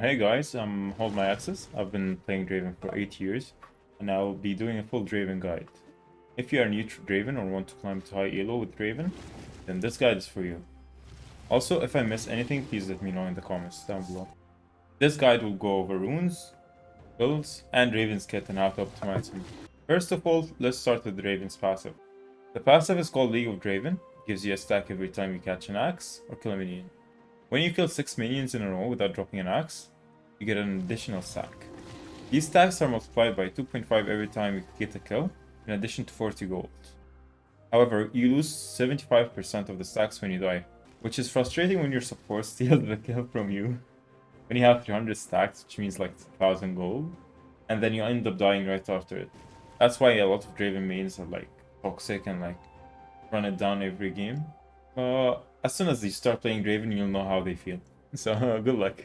Hey guys, hold my axes. I've been playing Draven for 8 years, and I'll be doing a full Draven guide. If you are new to Draven or want to climb to high elo with Draven, then this guide is for you. Also, if I miss anything, please let me know in the comments down below. This guide will go over runes, builds, and Draven's kit and how to optimize him. First of all, let's start with Draven's passive. The passive is called League of Draven. It gives you a stack every time you catch an axe or kill a minion. When you kill 6 minions in a row without dropping an axe, you get an additional stack. These stacks are multiplied by 2.5 every time you get a kill, in addition to 40 gold. However, you lose 75% of the stacks when you die, which is frustrating when your support steals the kill from you. When you have 300 stacks, which means like 1000 gold, and then you end up dying right after it. That's why a lot of Draven mains are like toxic and like run it down every game. As soon as you start playing Draven, you'll know how they feel. So good luck.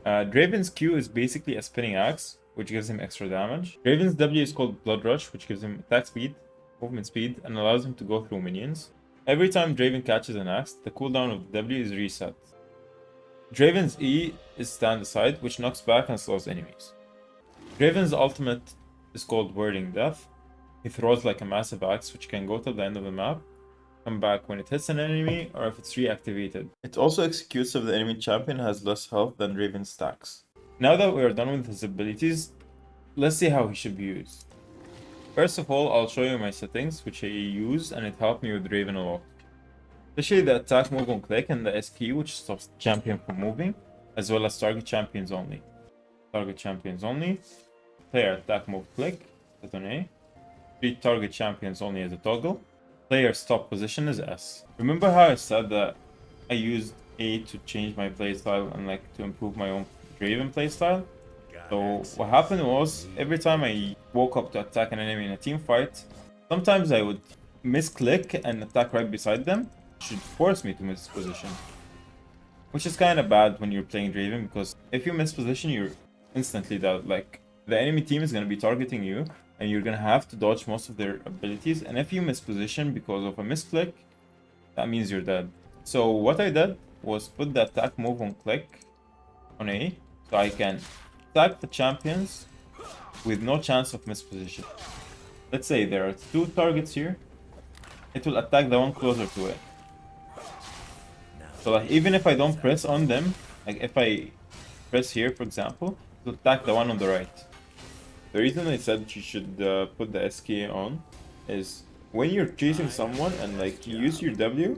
Draven's Q is basically a spinning axe, which gives him extra damage. Draven's W is called Blood Rush, which gives him attack speed, movement speed, and allows him to go through minions. Every time Draven catches an axe, the cooldown of the W is reset. Draven's E is Stand Aside, which knocks back and slows enemies. Draven's ultimate is called Whirling Death. He throws like a massive axe, which can go till the end of the map, come back when it hits an enemy, or if it's reactivated. It also executes if the enemy champion has less health than Draven's stacks. Now that we are done with his abilities, let's see how he should be used. First of all, I'll show you my settings, which I use, and it helped me with Draven a lot. Especially the attack move on click and the SQ, which stops the champion from moving, as well as target champions only. Target champions only, player attack move click, as an A, treat target champions only as a toggle, player stop position is S. Remember how I said that I used A to change my playstyle and like to improve my own Draven playstyle? So what happened was, every time I woke up to attack an enemy in a team fight, sometimes I would misclick and attack right beside them, which should force me to miss position. Which is kind of bad when you're playing Draven, because if you miss position, you're instantly dead. Like, the enemy team is going to be targeting you, and you're going to have to dodge most of their abilities, and if you miss position because of a misclick, that means you're dead. So what I did was put the attack move on click on A, so I can attack the champions with no chance of misposition. Let's say there are 2 targets here, it will attack the one closer to it. So like, even if I don't press on them, like if I press here for example, it will attack the one on the right. The reason I said you should put the SK on is when you're chasing someone and like you use your W,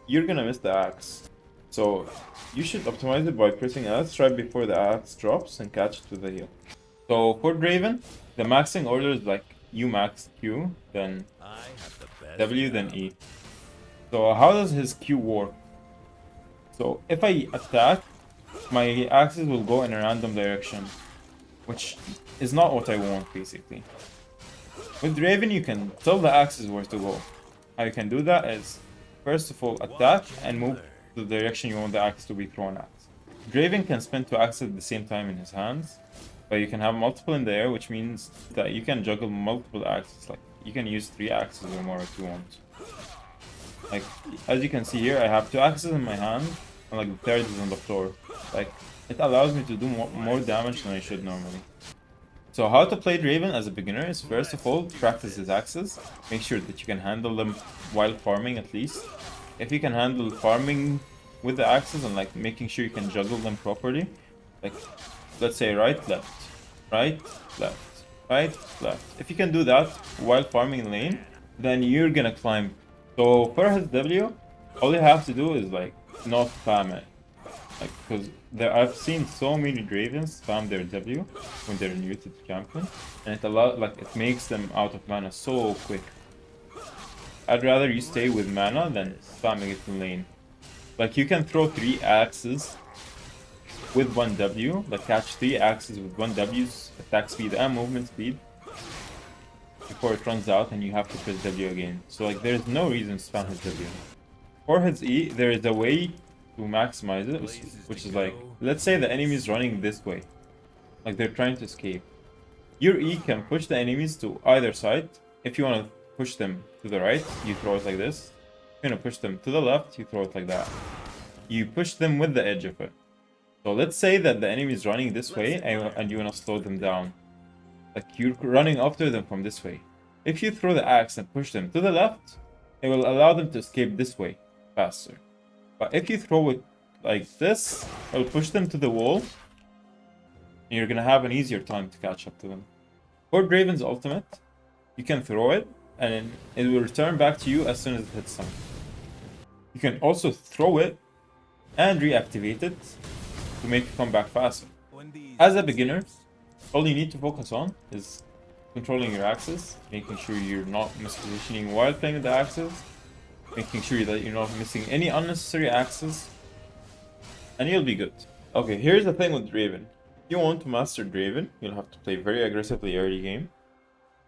you're gonna miss the axe. So you should optimize it by pressing X right before the axe drops and catch it with the heel. So for Draven, the maxing order is like you max Q, then W, then E. So how does his Q work? So if I attack, my axes will go in a random direction, which is not what I want basically. With Draven, you can tell the axes where to go. How you can do that is, first of all, attack and move to the direction you want the axe to be thrown at. Draven can spin 2 axes at the same time in his hands, but you can have multiple in the air, which means that you can juggle multiple axes. Like, you can use 3 axes or more if you want. Like, as you can see here, I have 2 axes in my hand, and like the third is on the floor. Like, it allows me to do more damage than I should normally. So how to play Draven as a beginner is, first of all, practice his axes. Make sure that you can handle them while farming at least. If you can handle farming with the axes and like making sure you can juggle them properly, like let's say right, left, right, left, right, left. If you can do that while farming in lane, then you're gonna climb. So for his W, all you have to do is like not spam it. Like, because I've seen so many Dravens spam their W when they're new to the champion, and it makes them out of mana so quick. I'd rather you stay with mana than spamming it in lane. Like, you can throw 3 axes with 1 W, like catch 3 axes with 1 W's attack speed and movement speed before it runs out and you have to press W again. So like, there's no reason to spam his W. For his E, there is a way to maximize it, which is like, let's say the enemy is running this way, like they're trying to escape. Your E can push the enemies to either side. If you want to push them to the right, you throw it like this. If you want to push them to the left, you throw it like that. You push them with the edge of it. So let's say that the enemy is running this way and you want to slow them down. Like you're running after them from this way. If you throw the axe and push them to the left, it will allow them to escape this way faster. But if you throw it like this, it will push them to the wall, and you're gonna have an easier time to catch up to them. For Draven's ultimate, you can throw it, and it will return back to you as soon as it hits them. You can also throw it and reactivate it to make it come back faster. As a beginner, all you need to focus on is controlling your axes, making sure you're not mispositioning while playing with the axes, making sure that you're not missing any unnecessary axes, and you'll be good. Okay, here's the thing with Draven. If you want to master Draven, you'll have to play very aggressively early game.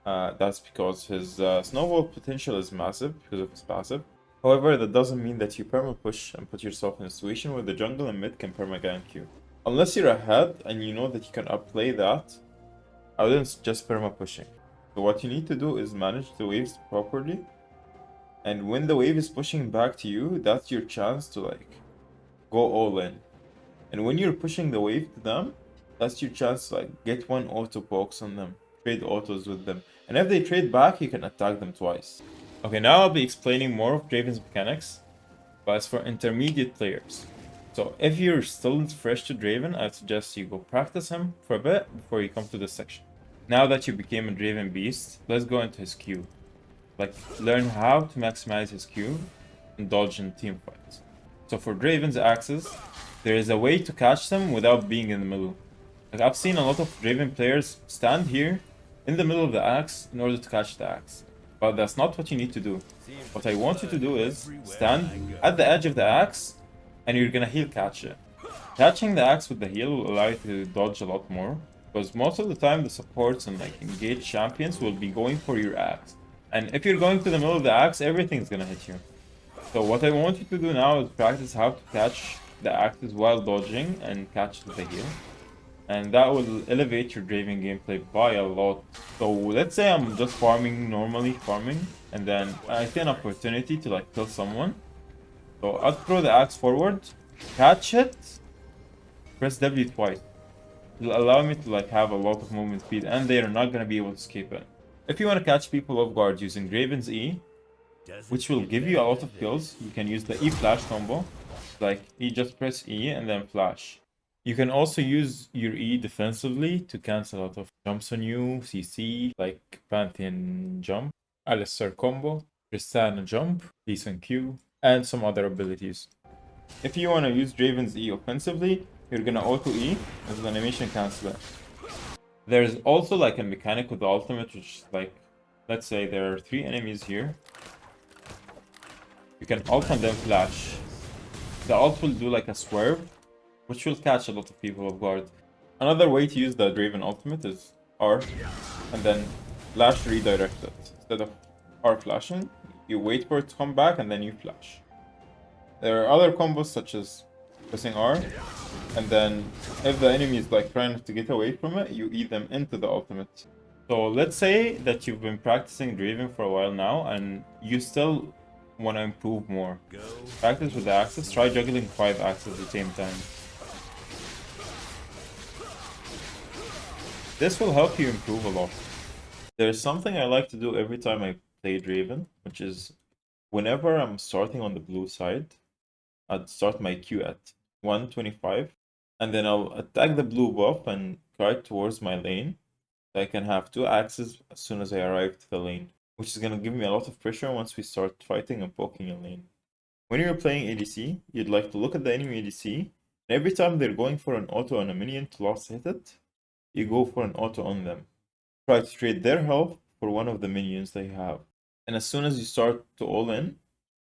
That's because his snowball potential is massive because of his passive. However, that doesn't mean that you perma-push and put yourself in a situation where the jungle and mid can perma-gank you. Unless you're ahead and you know that you can outplay that, I wouldn't suggest perma-pushing. So what you need to do is manage the waves properly. And when the wave is pushing back to you, that's your chance to like go all in. And when you're pushing the wave to them, that's your chance to like get one auto pokes on them, trade autos with them. And if they trade back, you can attack them twice. Okay, now I'll be explaining more of Draven's mechanics, but it's for intermediate players. So if you're still fresh to Draven, I'd suggest you go practice him for a bit before you come to this section. Now that you became a Draven beast, let's go into his Q. Like, learn how to maximize his Q and dodge in team fights. So for Draven's axes, there is a way to catch them without being in the middle. Like, I've seen a lot of Draven players stand here in the middle of the axe in order to catch the axe. But that's not what you need to do. What I want you to do is stand at the edge of the axe and you're gonna heal catch it. Catching the axe with the heal will allow you to dodge a lot more, because most of the time the supports and like engaged champions will be going for your axe. And if you're going to the middle of the axe, everything's gonna hit you. So what I want you to do now is practice how to catch the axes while dodging and catch with the heal. And that will elevate your Draven gameplay by a lot. So let's say I'm just normally farming, and then I see an opportunity to like kill someone. So I'll throw the axe forward, catch it, press W twice. It'll allow me to like have a lot of movement speed, and they are not gonna be able to escape it. If you want to catch people off guard using Draven's E, which will give you a lot of kills, you can use the E flash combo. Like, you just press E and then flash. You can also use your E defensively to cancel a lot of jumps on you, CC, like Pantheon jump, Alistar combo, Tristana jump, Draven Q, and some other abilities. If you want to use Draven's E offensively, you're gonna auto E as an animation canceler. There's also like a mechanic with the ultimate, which is like, let's say there are 3 enemies here. You can ult and then flash. The ult will do like a swerve, which will catch a lot of people off guard. Another way to use the Draven ultimate is R, and then flash redirect it. Instead of R flashing, you wait for it to come back and then you flash. There are other combos such as pressing R, and then if the enemy is like trying to get away from it, you eat them into the ultimate. So let's say that you've been practicing Draven for a while now and you still want to improve more. Practice with the axes, try juggling 5 axes at the same time. This will help you improve a lot. There's something I like to do every time I play Draven, which is whenever I'm starting on the blue side, I'd start my Q at 125, and then I'll attack the blue buff and kite towards my lane, so I can have 2 axes as soon as I arrive to the lane, which is going to give me a lot of pressure once we start fighting and poking a lane. When you're playing ADC, you'd like to look at the enemy ADC, and every time they're going for an auto on a minion to last hit it, you go for an auto on them. Try to trade their health for one of the minions they have. And as soon as you start to all in,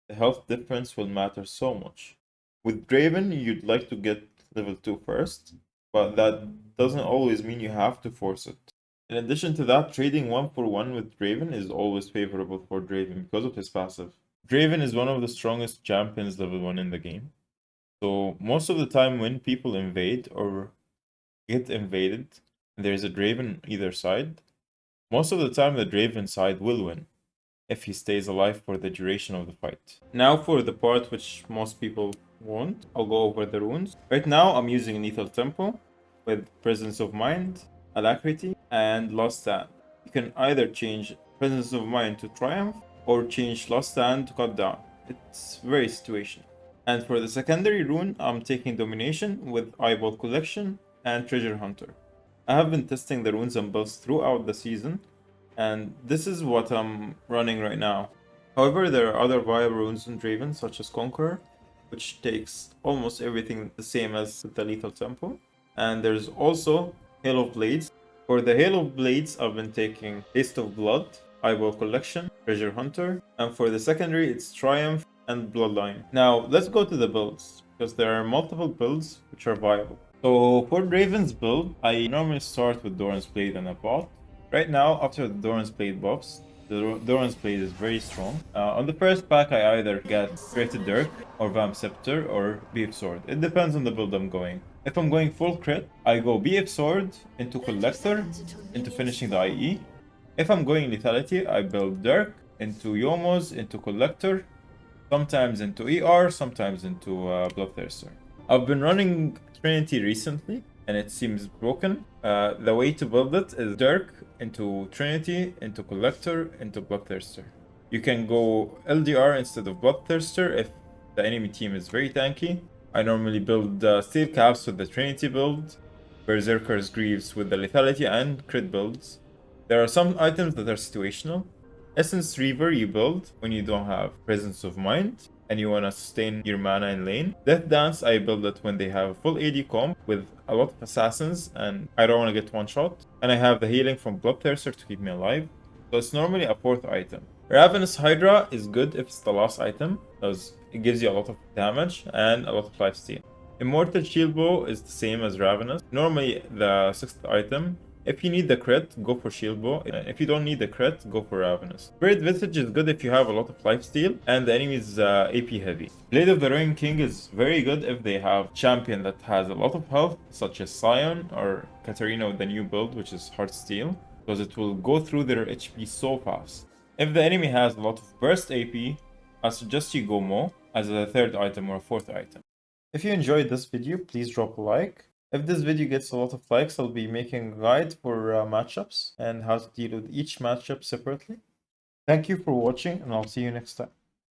the health difference will matter so much. With Draven, you'd like to get level 2 first, but that doesn't always mean you have to force it. In addition to that, trading 1 for 1 with Draven is always favorable for Draven because of his passive. Draven is one of the strongest champions level 1 in the game. So most of the time when people invade or get invaded, and there's a Draven either side, most of the time the Draven side will win if he stays alive for the duration of the fight. Now for the part which most people won't. I'll go over the runes. Right now, I'm using Lethal Tempo with Presence of Mind, Alacrity, and Lost Stand. You can either change Presence of Mind to Triumph or change Lost Stand to Cut Down. It's very situational. And for the secondary rune, I'm taking Domination with Eyeball Collection and Treasure Hunter. I have been testing the runes and builds throughout the season, and this is what I'm running right now. However, there are other viable runes in Draven, such as Conqueror, which takes almost everything the same as the Lethal Tempo. And there's also Hail of Blades. For the Hail of Blades, I've been taking Taste of Blood, Eyeball Collection, Treasure Hunter, and for the secondary, it's Triumph and Bloodline. Now, let's go to the builds, because there are multiple builds which are viable. So for Draven's build, I normally start with Doran's Blade and a bot. Right now, after the Doran's Blade buffs, the Doran's Blade is very strong. On the first pack, I either get Created Dirk, or Vamp Scepter, or BF Sword. It depends on the build I'm going. If I'm going full crit, I go BF Sword into Collector, into finishing the IE. If I'm going Lethality, I build Dirk into Yomos, into Collector, sometimes into ER, sometimes into Bloodthirster. I've been running Trinity recently, and it seems broken. The way to build it is Dirk into Trinity, into Collector, into Bloodthirster. You can go LDR instead of Bloodthirster if the enemy team is very tanky. I normally build Steel Caps with the Trinity build, Berserker's Greaves with the Lethality and Crit builds. There are some items that are situational. Essence Reaver you build when you don't have Presence of Mind and you want to sustain your mana in lane. Death Dance I build it when they have full AD comp with a lot of assassins and I don't want to get one shot. And I have the healing from Bloodthirster to keep me alive. So it's normally a fourth item. Ravenous Hydra is good if it's the last item, because it gives you a lot of damage and a lot of lifesteal. Immortal Shield Bow is the same as Ravenous. Normally the sixth item. If you need the crit, go for Shield Bow. If you don't need the crit, go for Ravenous. Spirit Visage is good if you have a lot of lifesteal and the enemy is AP heavy. Blade of the Ruin King is very good if they have champion that has a lot of health, such as Sion or Katarina with the new build, which is Heartsteel, because it will go through their HP so fast. If the enemy has a lot of burst AP, I suggest you go Mo as a third item or a fourth item. If you enjoyed this video, please drop a like. If this video gets a lot of likes, I'll be making a guide for matchups and how to deal with each matchup separately. Thank you for watching, and I'll see you next time.